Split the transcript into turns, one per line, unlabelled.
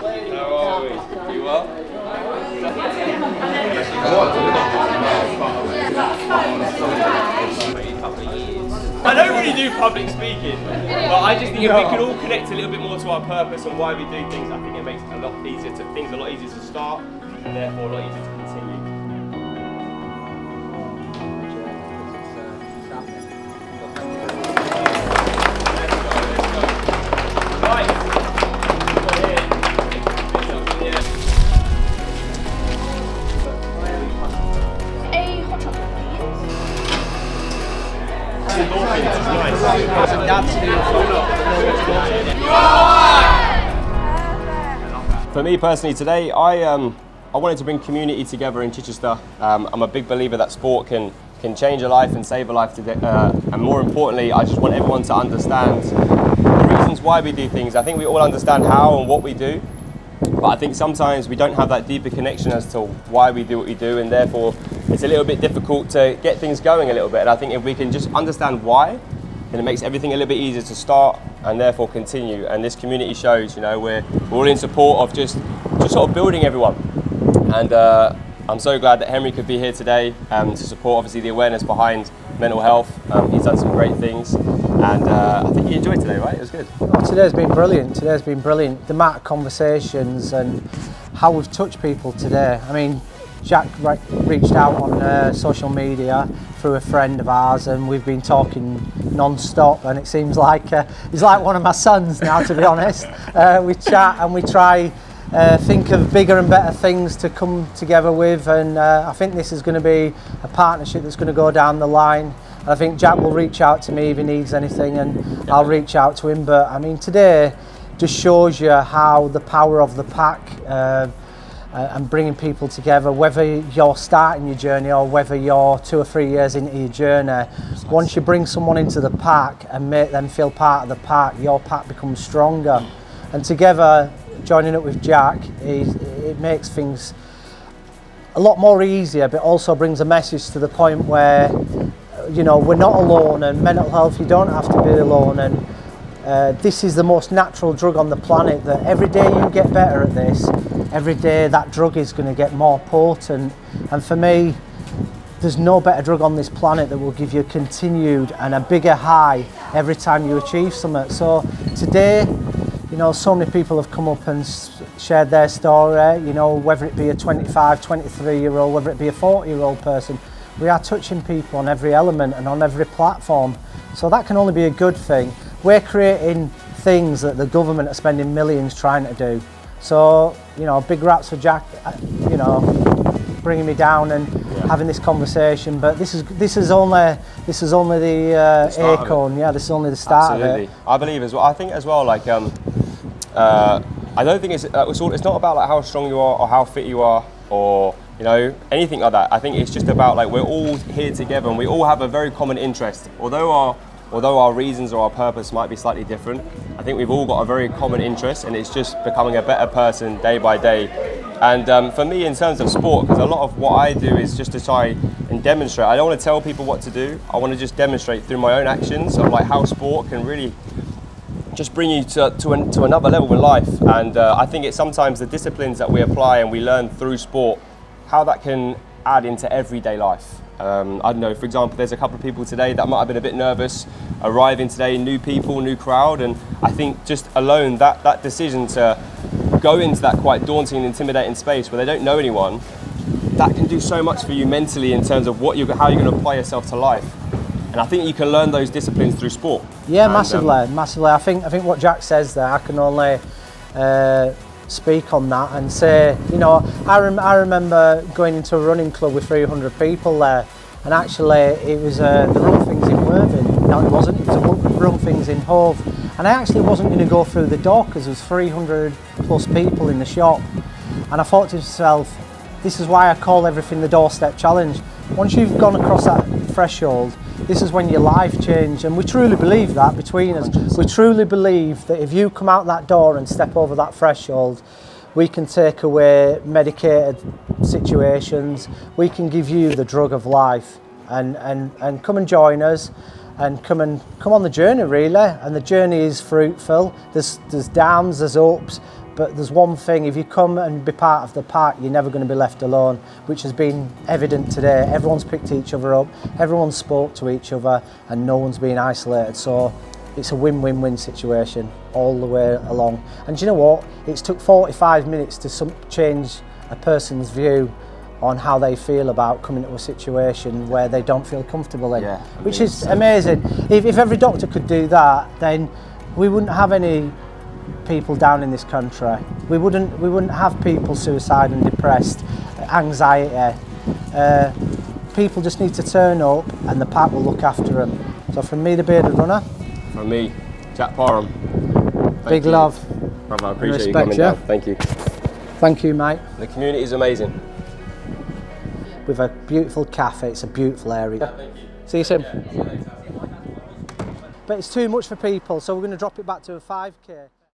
How are we? You well? I don't really do public speaking, but I just think if we could all connect a little bit more to our purpose and why we do things, I think it makes it a lot easier to start, and therefore a lot easier to continue. For me personally today, I wanted to bring community together in Chichester. I'm a big believer that sport can change a life and save a life today. And more importantly, I just want everyone to understand the reasons why we do things. I think we all understand how and what we do, but I think sometimes we don't have that deeper connection as to why we do what we do, and therefore it's a little bit difficult to get things going a little bit. And I think if we can just understand why, then it makes everything a little bit easier to start and therefore continue. And this community shows, we're all in support of just sort of building everyone. And I'm so glad that Henry could be here today to support obviously the awareness behind mental health. He's done some great things, and I think you enjoyed today, right? It was good.
Oh, today's been brilliant. The amount of conversations and how we've touched people today. I mean, Jack reached out on social media through a friend of ours, and we've been talking non-stop, and it seems like he's like one of my sons now, to be honest. We chat and we try think of bigger and better things to come together with, and I think this is going to be a partnership that's going to go down the line. I think Jack will reach out to me if he needs anything, and I'll reach out to him. But I mean, today just shows you how the power of the pack and bringing people together, whether you're starting your journey or whether you're 2 or 3 years into your journey. Once you bring someone into the pack and make them feel part of the pack, your pack becomes stronger. And together, joining up with Jack, it makes things a lot more easier, but also brings a message to the point where, we're not alone, and mental health, you don't have to be alone. And this is the most natural drug on the planet, that every day you get better at this, every day that drug is going to get more potent. And for me, there's no better drug on this planet that will give you a continued and a bigger high every time you achieve something. So today, so many people have come up and shared their story, whether it be a 25, 23-year-old, whether it be a 40-year-old person. We are touching people on every element and on every platform. So that can only be a good thing. We're creating things that the government are spending millions trying to do. So, big raps for Jack, bringing me down and having this conversation. But this is only the acorn. Yeah, this is only the start.
Absolutely.
Of it.
I believe as well. I think as well, I don't think it's not about like how strong you are or how fit you are or anything like that. I think it's just about like we're all here together and we all have a very common interest. Although our reasons or our purpose might be slightly different, I think we've all got a very common interest, and it's just becoming a better person day by day. And for me, in terms of sport, because a lot of what I do is just to try and demonstrate. I don't want to tell people what to do. I want to just demonstrate through my own actions of like how sport can really just bring you to another level in life. And I think it's sometimes the disciplines that we apply and we learn through sport, how that can add into everyday life. I don't know, for example, there's a couple of people today that might have been a bit nervous arriving today, new people, new crowd, and I think just alone that decision to go into that quite daunting and intimidating space where they don't know anyone, that can do so much for you mentally in terms of how you're going to apply yourself to life. And I think you can learn those disciplines through sport.
Yeah, massively. I think what Jack says there, I can only speak on that and say, I remember going into a running club with 300 people there, and actually it was the Run Things in Worthing. No, it wasn't. It was a Run Things in Hove, and I actually wasn't going to go through the door because there was 300 plus people in the shop, and I thought to myself, this is why I call everything the doorstep challenge. Once you've gone across that threshold, this is when your life changed, and we truly believe that between us. 100%. We truly believe that if you come out that door and step over that threshold, we can take away medicated situations, we can give you the drug of life, and come and join us and come on the journey really. And the journey is fruitful. There's downs, there's ups, But there's one thing, if you come and be part of the pack, you're never going to be left alone, which has been evident today. Everyone's picked each other up, everyone spoke to each other, and no one's been isolated. So it's a win-win-win situation all the way along. And do you know what? It's took 45 minutes to change a person's view on how they feel about coming to a situation where they don't feel comfortable in, which is amazing. If every doctor could do that, then we wouldn't have any people down in this country. We wouldn't have people suicide and depressed, anxiety. People just need to turn up and the pack will look after them. So from me, the bearded runner.
From me, Jack Parham.
Big love.
Brother, I appreciate you coming down. Thank you.
Thank you, mate.
The community is amazing.
With a beautiful cafe, it's a beautiful area.
Thank you.
See you soon. But it's too much for people, so we're going to drop it back to a 5k.